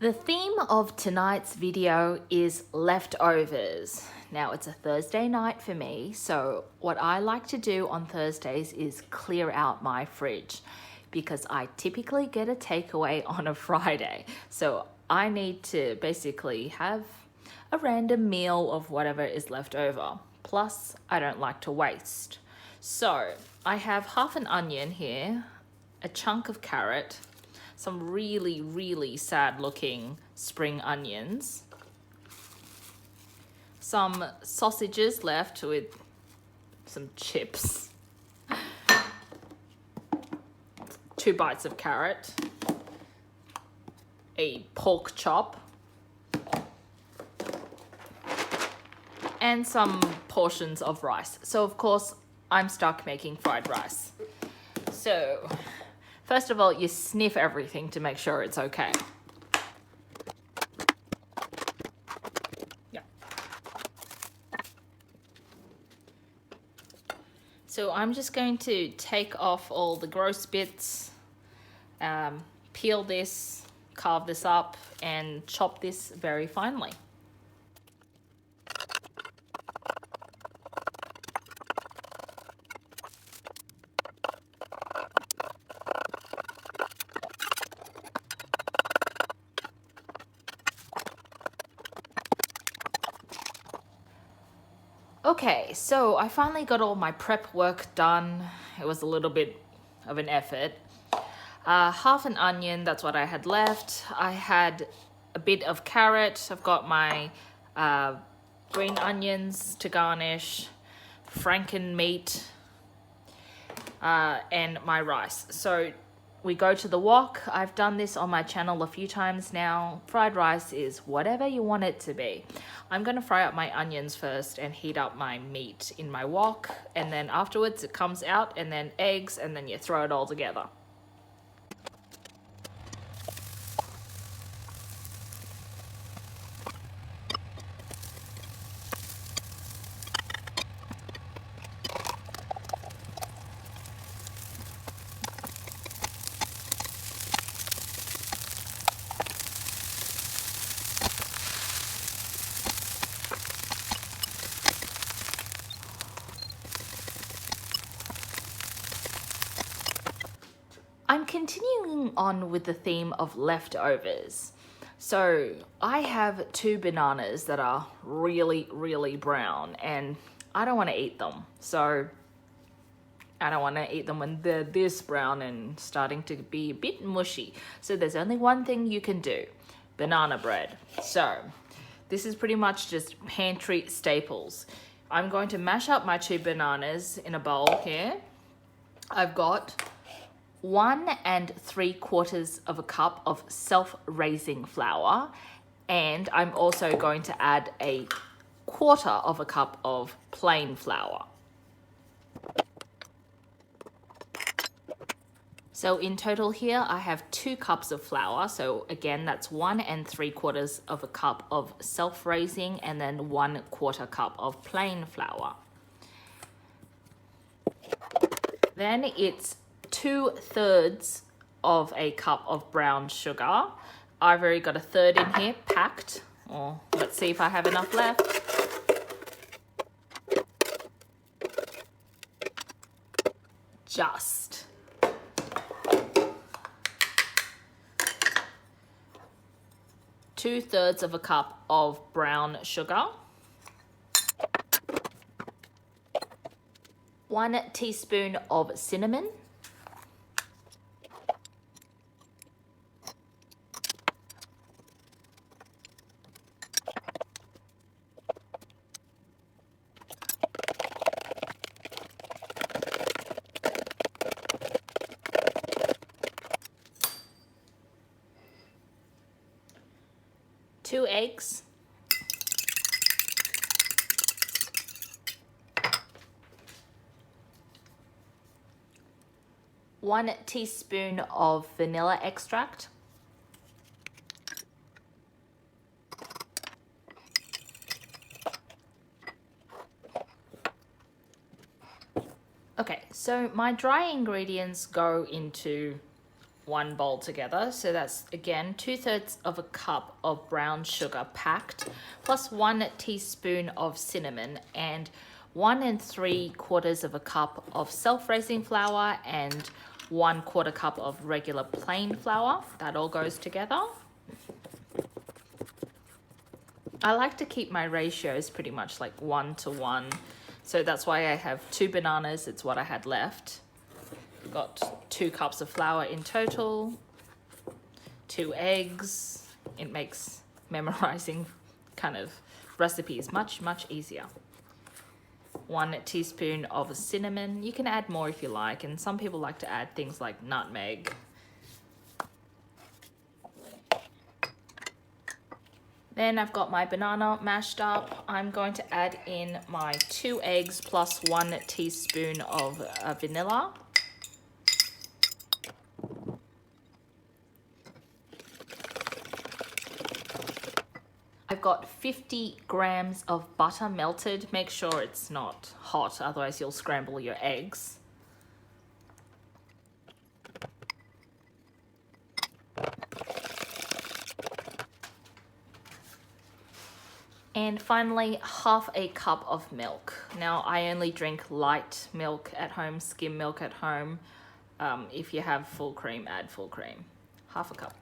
The theme of tonight's video is leftovers. Now it's a Thursday night for me, so what I like to do on Thursdays is clear out my fridge because I typically get a takeaway on a Friday. So I need to basically have a random meal of whatever is left over. Plus, I don't like to waste. So I have half an onion here, a chunk of carrot, some really sad looking spring onions, some sausages left with some chips, 2 bites of carrot, a pork chop, and some portions of rice. So of course I'm stuck making fried rice. So first of all, you sniff everything to make sure it's okay. Yeah. So I'm just going to take off all the gross bits, peel this, carve this up, and chop this very finely. Okay, so I finally got all my prep work done. It was a little bit of an effort. Half an onion, that's what I had left. I had a bit of carrot. I've got my green onions to garnish, franken meat, and my rice. So we go to the wok. I've done this on my channel a few times now. Fried rice is whatever you want it to be. I'm going to fry up my onions first and heat up my meat in my wok, and then afterwards it comes out, and then eggs, and then you throw it all together. I'm continuing on with the theme of leftovers. So I have 2 bananas that are really brown, and I don't want to eat them. So I don't want to eat them when they're this brown and starting to be a bit mushy. So there's only one thing you can do: banana bread. So this is pretty much just pantry staples. I'm going to mash up my 2 bananas in a bowl here. I've got 1 3/4 cup of self-raising flour, and I'm also going to add a 1/4 cup of plain flour. So in total here I have 2 cups of flour. So again, that's 1 3/4 cup of self-raising, and then 1/4 cup of plain flour. Then it's 2/3 of a cup of brown sugar. I've already got 1/3 in here packed. Or let's see if I have enough left. Just. Two-thirds of a cup of brown sugar. 1 teaspoon of cinnamon. 2 eggs. 1 teaspoon of vanilla extract. Okay, so my dry ingredients go into one bowl together. So that's again 2/3 of a cup of brown sugar packed, plus 1 teaspoon of cinnamon, and 1 3/4 of a cup of self-raising flour, and 1/4 cup of regular plain flour. That all goes together. I like to keep my ratios pretty much like 1:1. So that's why I have 2 bananas. It's what I had left. Got 2 cups of flour in total, 2 eggs. It makes memorizing kind of recipes much easier. 1 teaspoon of cinnamon. You can add more if you like, and some people like to add things like nutmeg. Then I've got my banana mashed up. I'm going to add in my 2 eggs plus 1 teaspoon of vanilla. I've got 50 grams of butter melted. Make sure it's not hot, otherwise you'll scramble your eggs. And finally, half a cup of milk. Now, I only drink light milk at home, skim milk at home. If you have full cream, add full cream. Half a cup.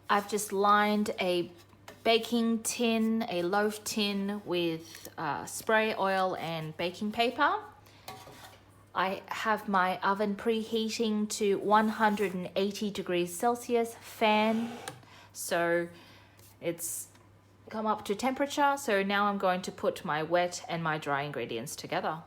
I've just lined a baking tin, a loaf tin with spray oil and baking paper. I have my oven preheating to 180 degrees Celsius fan. So it's come up to temperature. So now I'm going to put my wet and my dry ingredients together.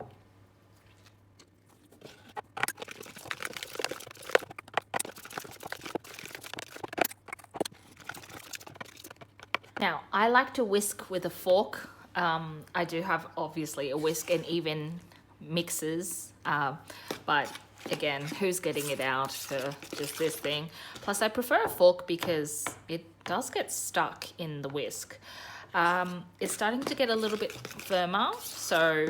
Now, I like to whisk with a fork. I do have obviously a whisk and even mixers, but again, who's getting it out for just this thing? Plus, I prefer a fork because it does get stuck in the whisk. It's starting to get a little bit firmer, so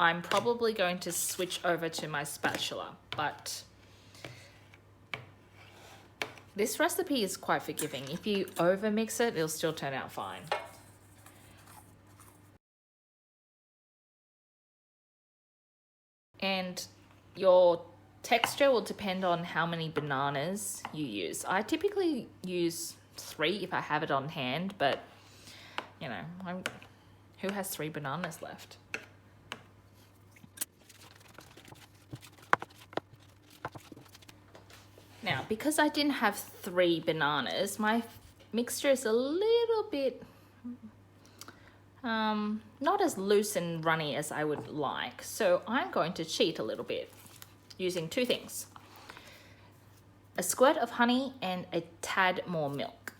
I'm probably going to switch over to my spatula, but this recipe is quite forgiving. If you over mix it, it'll still turn out fine. And your texture will depend on how many bananas you use. I typically use 3 if I have it on hand, but you know, who has 3 bananas left? Now, because I didn't have 3 bananas, my mixture is a little bit not as loose and runny as I would like. So I'm going to cheat a little bit using 2 things. A squirt of honey and a tad more milk.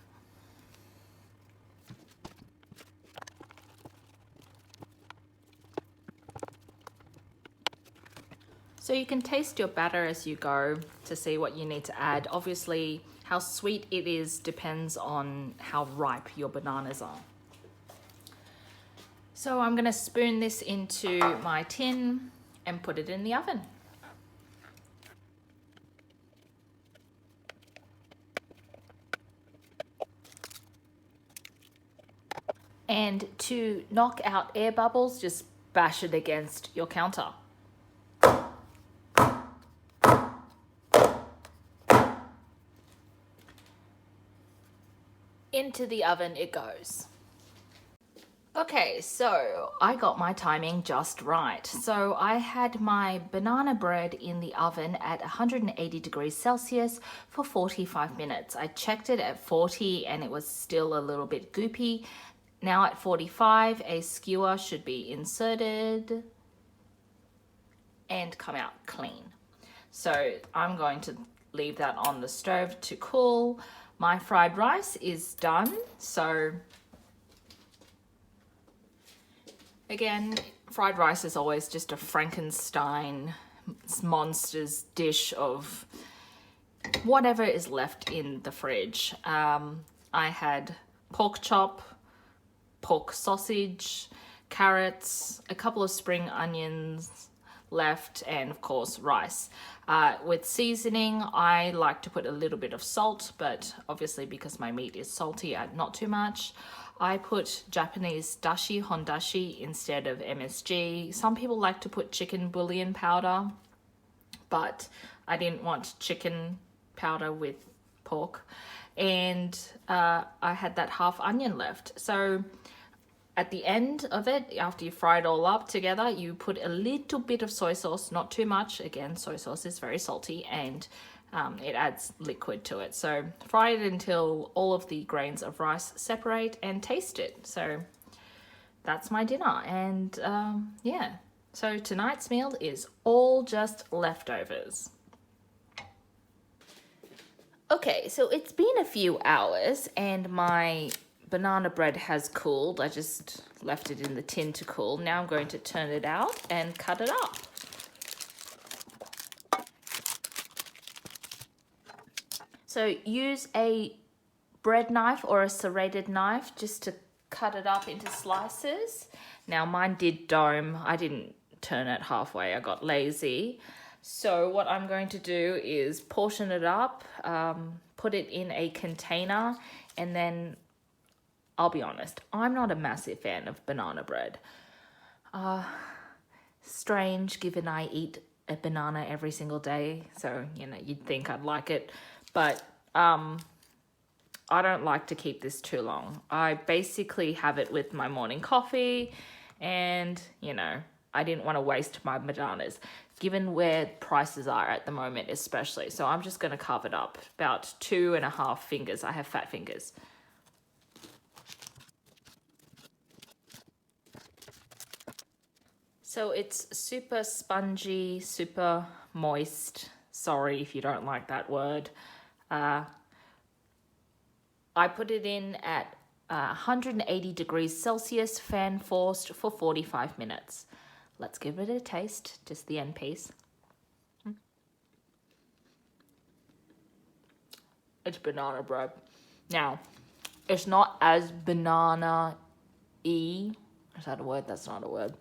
So you can taste your batter as you go to see what you need to add. Obviously, how sweet it is depends on how ripe your bananas are. So I'm gonna spoon this into my tin and put it in the oven. And to knock out air bubbles, just bash it against your counter. Into the oven it goes. Okay, so I got my timing just right. So I had my banana bread in the oven at 180 degrees Celsius for 45 minutes. I checked it at 40 and it was still a little bit goopy. Now at 45, a skewer should be inserted and come out clean. So I'm going to leave that on the stove to cool. My fried rice is done, so again, fried rice is always just a Frankenstein monsters dish of whatever is left in the fridge. I had pork chop, pork sausage, carrots, a couple of spring onions left, and of course rice. With seasoning, I like to put a little bit of salt, but obviously because my meat is salty, not too much. I put Japanese dashi, hondashi instead of MSG. Some people like to put chicken bouillon powder, but I didn't want chicken powder with pork. And I had that half onion left. So at the end of it, after you fry it all up together, you put a little bit of soy sauce, not too much. Again, soy sauce is very salty, and it adds liquid to it. So fry it until all of the grains of rice separate and taste it. So that's my dinner. And yeah, so tonight's meal is all just leftovers. Okay, so it's been a few hours and my banana bread has cooled. I just left it in the tin to cool. Now I'm going to turn it out and cut it up. So use a bread knife or a serrated knife just to cut it up into slices. Now mine did dome. I didn't turn it halfway. I got lazy. So what I'm going to do is portion it up, put it in a container, and then I'll be honest, I'm not a massive fan of banana bread. Strange, given I eat a banana every single day, so, you know, you'd think I'd like it. But I don't like to keep this too long. I basically have it with my morning coffee, and, you know, I didn't want to waste my bananas, given where prices are at the moment especially. So I'm just going to carve it up, about 2.5 fingers. I have fat fingers. So it's super spongy, super moist. Sorry if you don't like that word. I put it in at 180 degrees Celsius, fan forced for 45 minutes. Let's give it a taste, just the end piece. It's banana bread. Now, it's not as banana-y. Is that a word? That's not a word.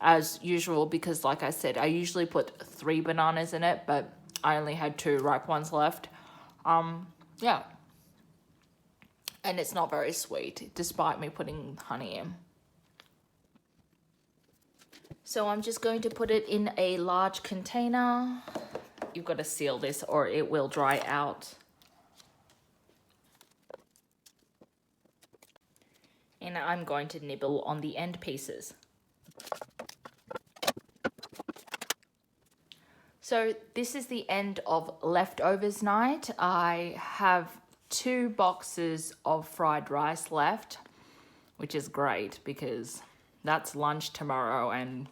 As usual, because like I said, I usually put 3 bananas in it, but I only had 2 ripe ones left. Yeah. And it's not very sweet, despite me putting honey in. So I'm just going to put it in a large container. You've got to seal this or it will dry out. And I'm going to nibble on the end pieces. So this is the end of leftovers night. I have 2 boxes of fried rice left, which is great because that's lunch tomorrow and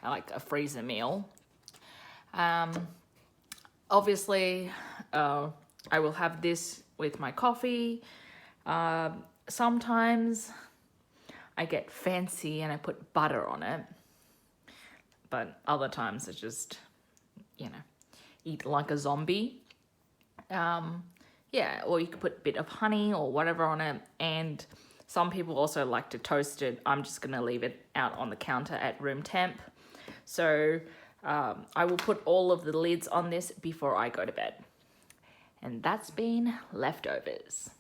like a freezer meal. Obviously, I will have this with my coffee. Sometimes I get fancy and I put butter on it, but other times I just, you know, eat like a zombie. Yeah, or you could put a bit of honey or whatever on it, and some people also like to toast it. I'm just going to leave it out on the counter at room temp. So I will put all of the lids on this before I go to bed. And that's been leftovers.